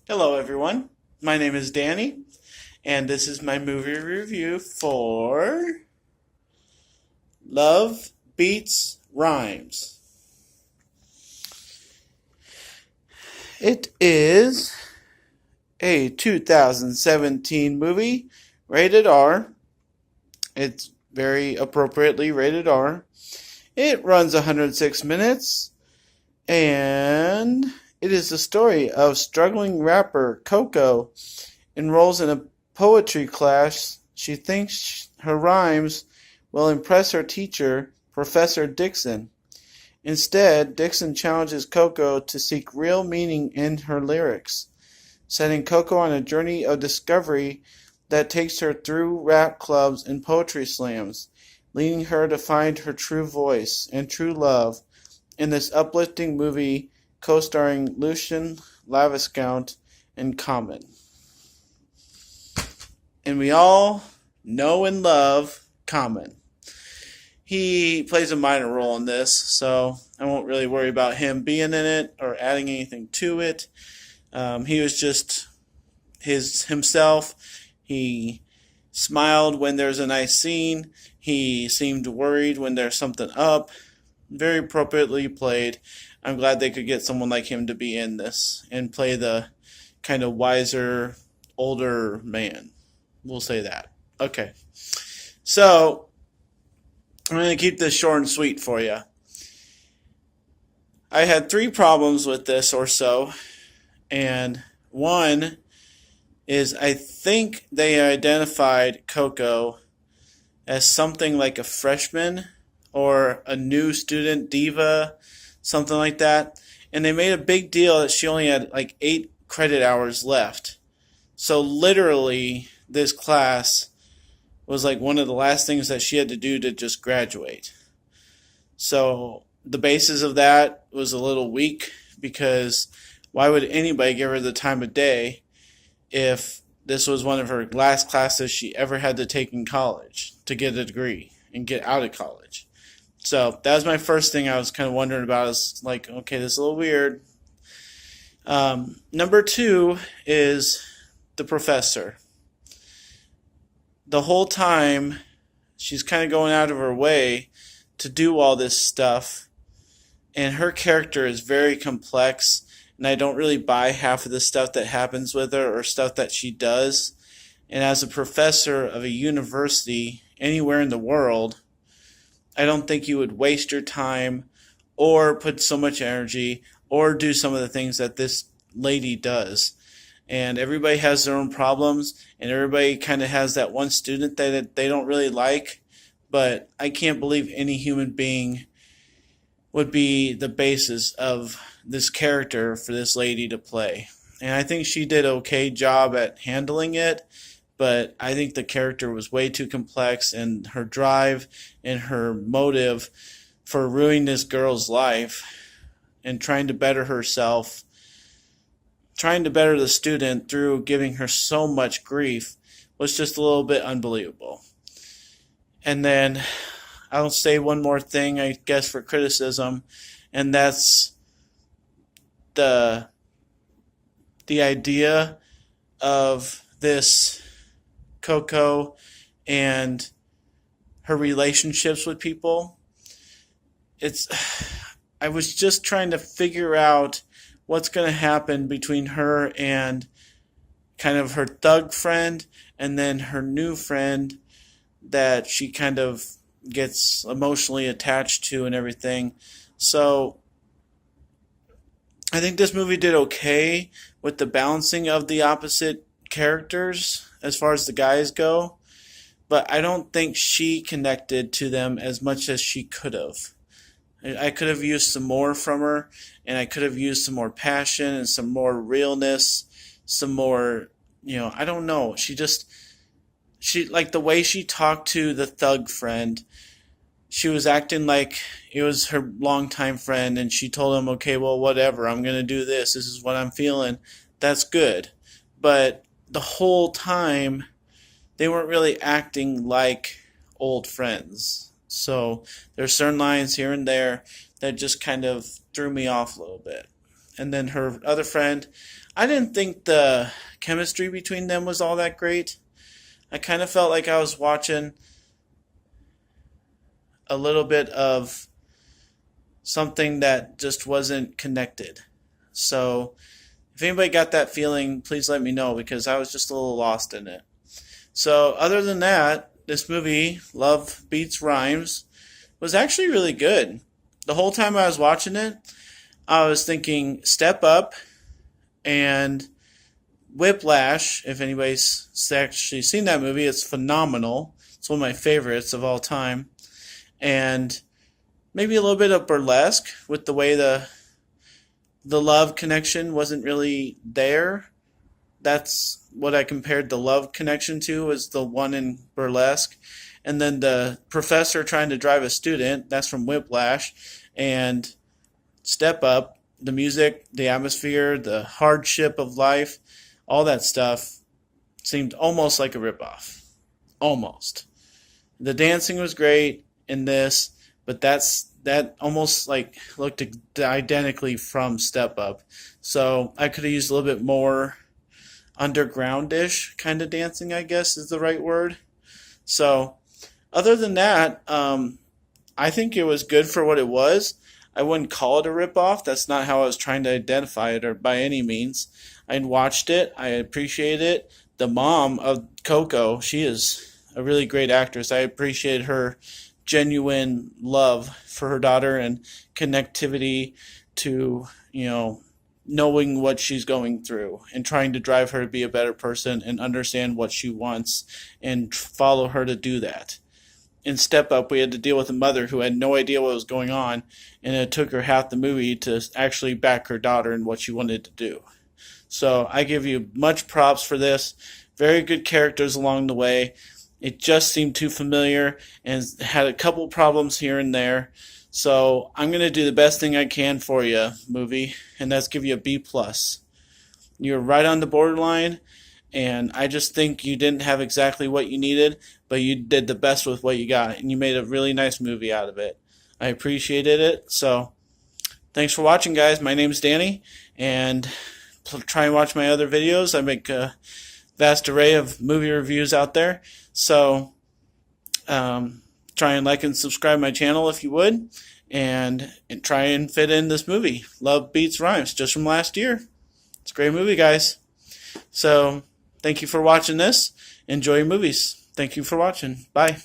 Hello, everyone. My name is Danny, and this is my movie review for Love Beats Rhymes. It is a 2017 movie, rated R. It's very appropriately rated R. It runs 106 minutes, and it is the story of struggling rapper Coco enrolls in a poetry class. She thinks her rhymes will impress her teacher, Professor Dixon. Instead, Dixon challenges Coco to seek real meaning in her lyrics, setting Coco on a journey of discovery that takes her through rap clubs and poetry slams, leading her to find her true voice and true love in this uplifting movie co-starring Lucien Laviscount and Common. And we all know and love Common. He plays a minor role in this, so I won't really worry about him being in it or adding anything to it. He was just himself. He smiled when there's a nice scene. He seemed worried when there's something up. Very appropriately played. I'm glad they could get someone like him to be in this and play the kind of wiser, older man. We'll say that. Okay. So, I'm going to keep this short and sweet for you. I had 3 problems with this or so. And one is I think they identified Coco as something like a freshman or a new student diva, something like that. And they made a big deal that she only had like 8 credit hours left. So literally, this class was like one of the last things that she had to do to just graduate. So the basis of that was a little weak because why would anybody give her the time of day if this was one of her last classes she ever had to take in college to get a degree and get out of college? So that was my first thing I was kind of wondering about. Is like, okay, this is a little weird. Number 2 is the professor. The whole time, she's kind of going out of her way to do all this stuff, and her character is very complex, and I don't really buy half of the stuff that happens with her or stuff that she does. And as a professor of a university anywhere in the world, I don't think you would waste your time or put so much energy or do some of the things that this lady does. And everybody has their own problems, and everybody kind of has that one student that they don't really like. But I can't believe any human being would be the basis of this character for this lady to play. And I think she did an okay job at handling it, but I think the character was way too complex, and her drive and her motive for ruining this girl's life and trying to better herself, trying to better the student through giving her so much grief was just a little bit unbelievable. And then I'll say one more thing, I guess, for criticism, and that's the idea of this Coco and her relationships with people. I was just trying to figure out what's going to happen between her and kind of her thug friend and then her new friend that she kind of gets emotionally attached to and everything. So I think this movie did okay with the balancing of the opposite characters as far as the guys go, but I don't think she connected to them as much as she could have. I could have used some more from her, and I could have used some more passion and some more realness, some more, I don't know. She like the way she talked to the thug friend, she was acting like it was her longtime friend, and she told him, okay, well, whatever, I'm going to do this. This is what I'm feeling. That's good. But the whole time, they weren't really acting like old friends. So there's certain lines here and there that just kind of threw me off a little bit. and then her other friend. I didn't think the chemistry between them was all that great. I kind of felt like I was watching a little bit of something that just wasn't connected. So if anybody got that feeling, please let me know, because I was just a little lost in it. So other than that, this movie, Love Beats Rhymes, was actually really good. The whole time I was watching it, I was thinking Step Up and Whiplash. If anybody's actually seen that movie, it's phenomenal. It's one of my favorites of all time. And maybe a little bit of Burlesque, with the way the love connection wasn't really there. That's what I compared the love connection to, was the one in Burlesque. And then the professor trying to drive a student, that's from Whiplash. And Step Up, the music, the atmosphere, the hardship of life, all that stuff seemed almost like a ripoff. Almost. The dancing was great in this, but that almost like looked identically from Step Up. So I could have used a little bit more underground-ish kind of dancing, I guess is the right word. So other than that, I think it was good for what it was. I wouldn't call it a ripoff. That's not how I was trying to identify it, or by any means. I watched it. I appreciated it. The mom of Coco, she is a really great actress. I appreciate her genuine love for her daughter and connectivity to, knowing what she's going through and trying to drive her to be a better person and understand what she wants and follow her to do that. In Step Up, we had to deal with a mother who had no idea what was going on, and it took her half the movie to actually back her daughter in what she wanted to do. So I give you much props for this. Very good characters along the way. It just seemed too familiar and had a couple problems here and there. So I'm going to do the best thing I can for you, movie, and that's give you a B+. You're right on the borderline, and I just think you didn't have exactly what you needed, but you did the best with what you got, and you made a really nice movie out of it. I appreciated it. So thanks for watching, guys. My name's Danny, and try and watch my other videos. I make a vast array of movie reviews out there. So try and like and subscribe my channel if you would, and try and fit in this movie, Love Beats Rhymes, just from last year. It's a great movie, guys. So thank you for watching this. Enjoy your movies. Thank you for watching. Bye.